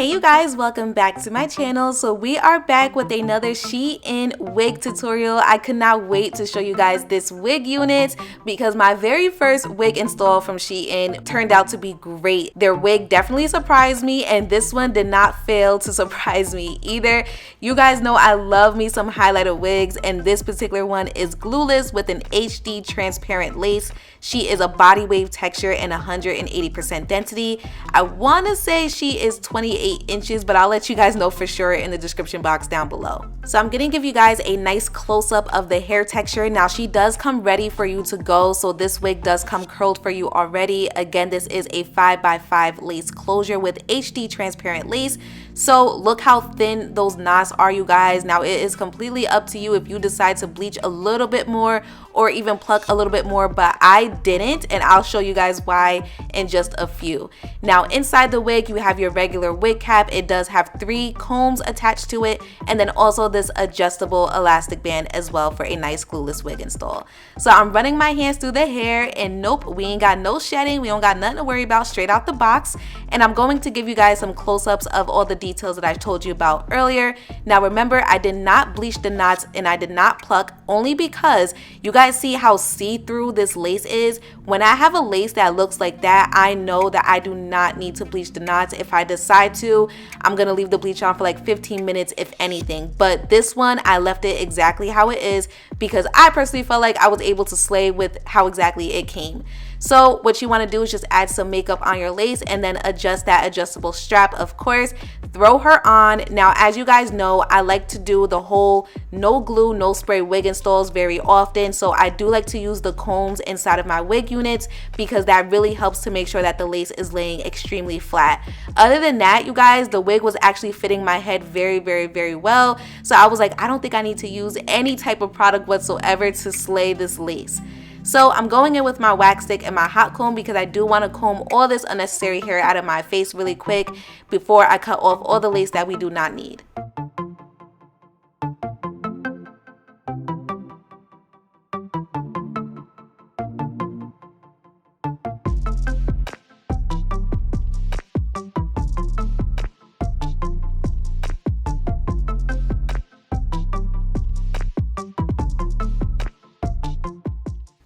Hey you guys, welcome back to my channel. So we are back with another Shein wig tutorial. I could not wait to show you guys this wig unit because my very first wig install from Shein turned out to be great. Their wig definitely surprised me, and this one did not fail to surprise me either. You guys know I love me some highlighter wigs, and this particular one is glueless with an HD transparent lace. She is a body wave texture and 180% density. I want to say she is 28 inches, but I'll let you guys know for sure in the description box down below. So I'm gonna give you guys a nice close-up of the hair texture. Now she does come ready for you to go, so this wig does come curled for you already. Again, this is a 5x5 lace closure with HD transparent lace. So look how thin those knots are, you guys. Now it is completely up to you if you decide to bleach a little bit more or even pluck a little bit more, but I didn't, and I'll show you guys why in just a few. Now inside the wig you have your regular wig cap. It does have 3 combs attached to it, and then also this adjustable elastic band as well for a nice glueless wig install. So I'm running my hands through the hair, and nope, we ain't got no shedding, we don't got nothing to worry about, straight out the box. And I'm going to give you guys some close-ups of all the details that I told you about earlier. Now remember, I did not bleach the knots and I did not pluck, only because you guys see how see-through this lace is. When I have a lace that looks like that, I know that I do not need to bleach the knots. If I decide to, I'm gonna leave the bleach on for like 15 minutes if anything, but this one I left it exactly how it is because I personally felt like I was able to slay with how exactly it came. So what you want to do is just add some makeup on your lace and then adjust that adjustable strap, of course. Throw her on. Now as you guys know, I like to do the whole no glue, no spray wig installs very often, so I do like to use the combs inside of my wig units because that really helps to make sure that the lace is laying extremely flat. Other than that, you guys, the wig was actually fitting my head very well, so I was like, I don't think I need to use any type of product whatsoever to slay this lace. So I'm going in with my wax stick and my hot comb because I do want to comb all this unnecessary hair out of my face really quick before I cut off all the lace that we do not need.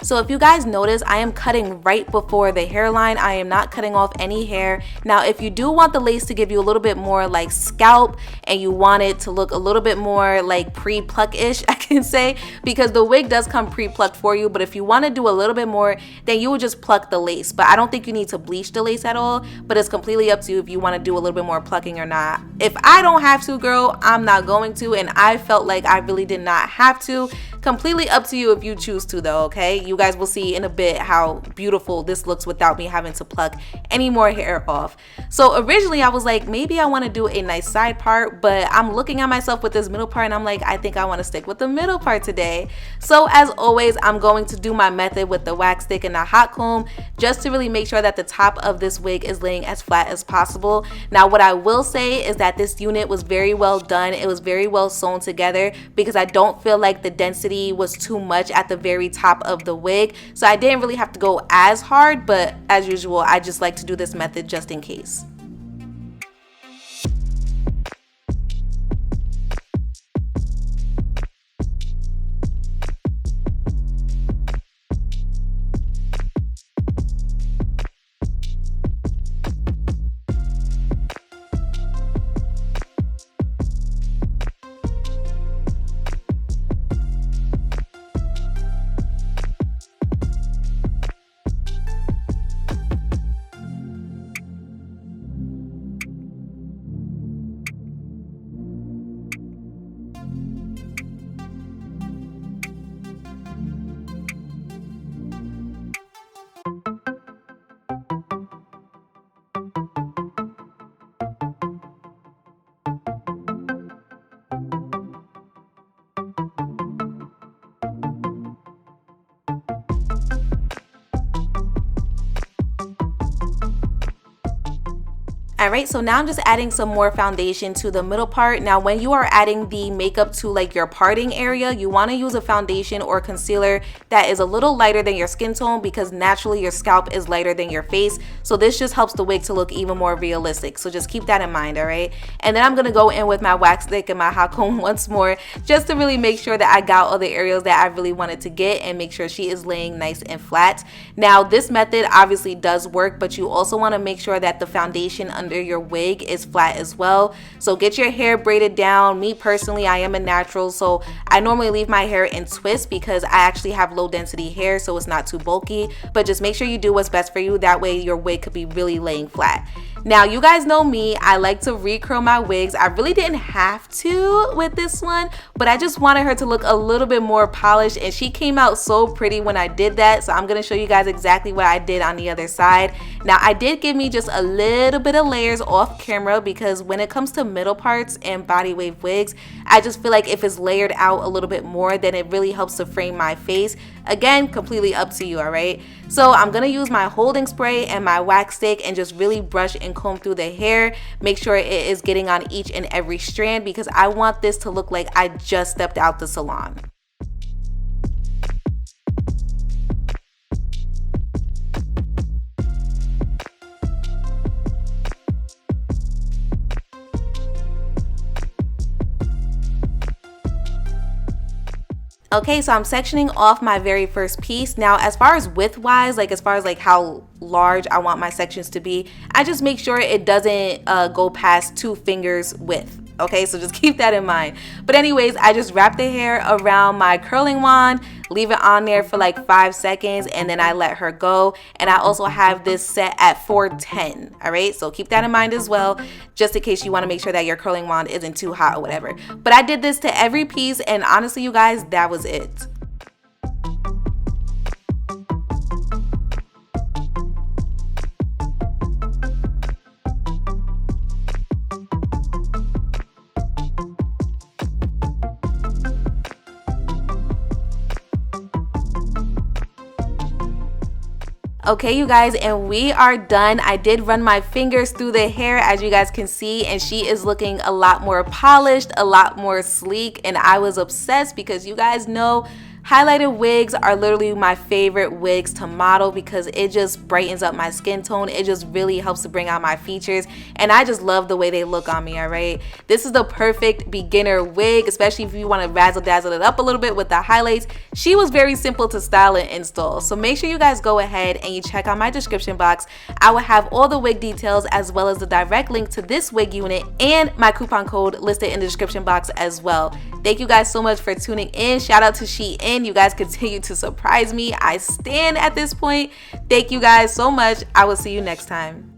So if you guys notice, I am cutting right before the hairline. I am not cutting off any hair. Now if you do want the lace to give you a little bit more like scalp and you want it to look a little bit more like pre-pluck-ish, I can say, because the wig does come pre-plucked for you, but if you want to do a little bit more, then you would just pluck the lace. But I don't think you need to bleach the lace at all, but it's completely up to you if you want to do a little bit more plucking or not. If I don't have to, girl, I'm not going to, and I felt like I really did not have to. Completely up to you if you choose to though, okay? You guys will see in a bit how beautiful this looks without me having to pluck any more hair off. So originally I was like, maybe I want to do a nice side part, but I'm looking at myself with this middle part and I'm like, I think I want to stick with the middle part today. So as always, I'm going to do my method with the wax stick and the hot comb just to really make sure that the top of this wig is laying as flat as possible. Now what I will say is that this unit was very well done. It was very well sewn together because I don't feel like the density was too much at the very top of the wig, so I didn't really have to go as hard, but as usual I just like to do this method just in case. Alright, so now I'm just adding some more foundation to the middle part. Now when you are adding the makeup to like your parting area, you want to use a foundation or concealer that is a little lighter than your skin tone, because naturally your scalp is lighter than your face. So this just helps the wig to look even more realistic. So just keep that in mind, alright? And then I'm going to go in with my wax stick and my hot comb once more, just to really make sure that I got all the areas that I really wanted to get and make sure she is laying nice and flat. Now this method obviously does work, but you also want to make sure that the foundation under your wig is flat as well. So get your hair braided down. Me personally, I am a natural, so I normally leave my hair in twists because I actually have low density hair, so it's not too bulky. But just make sure you do what's best for you. That way your wig could be really laying flat. Now you guys know me, I like to recurl my wigs. I really didn't have to with this one, but I just wanted her to look a little bit more polished, and she came out so pretty when I did that. So I'm going to show you guys exactly what I did on the other side. Now I did give me just a little bit of layers off camera, because when it comes to middle parts and body wave wigs, I just feel like if it's layered out a little bit more, then it really helps to frame my face. Again, completely up to you, alright? So I'm going to use my holding spray and my wax stick and just really brush and comb through the hair. Make sure it is getting on each and every strand, because I want this to look like I just stepped out the salon. Okay, so I'm sectioning off my very first piece. Now, as far as width wise, like as far as like how large I want my sections to be, I just make sure it doesn't go past 2 fingers width. Okay, so just keep that in mind. But anyways, I just wrap the hair around my curling wand, leave it on there for like 5 seconds, and then I let her go. And I also have this set at 410. All right, so keep that in mind as well, just in case you want to make sure that your curling wand isn't too hot or whatever. But I did this to every piece, and honestly, you guys, that was it. Okay, you guys, and we are done. I did run my fingers through the hair, as you guys can see, and she is looking a lot more polished, a lot more sleek, and I was obsessed because you guys know highlighted wigs are literally my favorite wigs to model, because it just brightens up my skin tone. It just really helps to bring out my features, and I just love the way they look on me, alright? This is the perfect beginner wig, especially if you want to razzle dazzle it up a little bit with the highlights. She was very simple to style and install, so make sure you guys go ahead and you check out my description box. I will have all the wig details as well as the direct link to this wig unit and my coupon code listed in the description box as well. Thank you guys so much for tuning in. Shout out to Shein. You guys continue to surprise me. I stand at this point. Thank you guys so much. I will see you next time.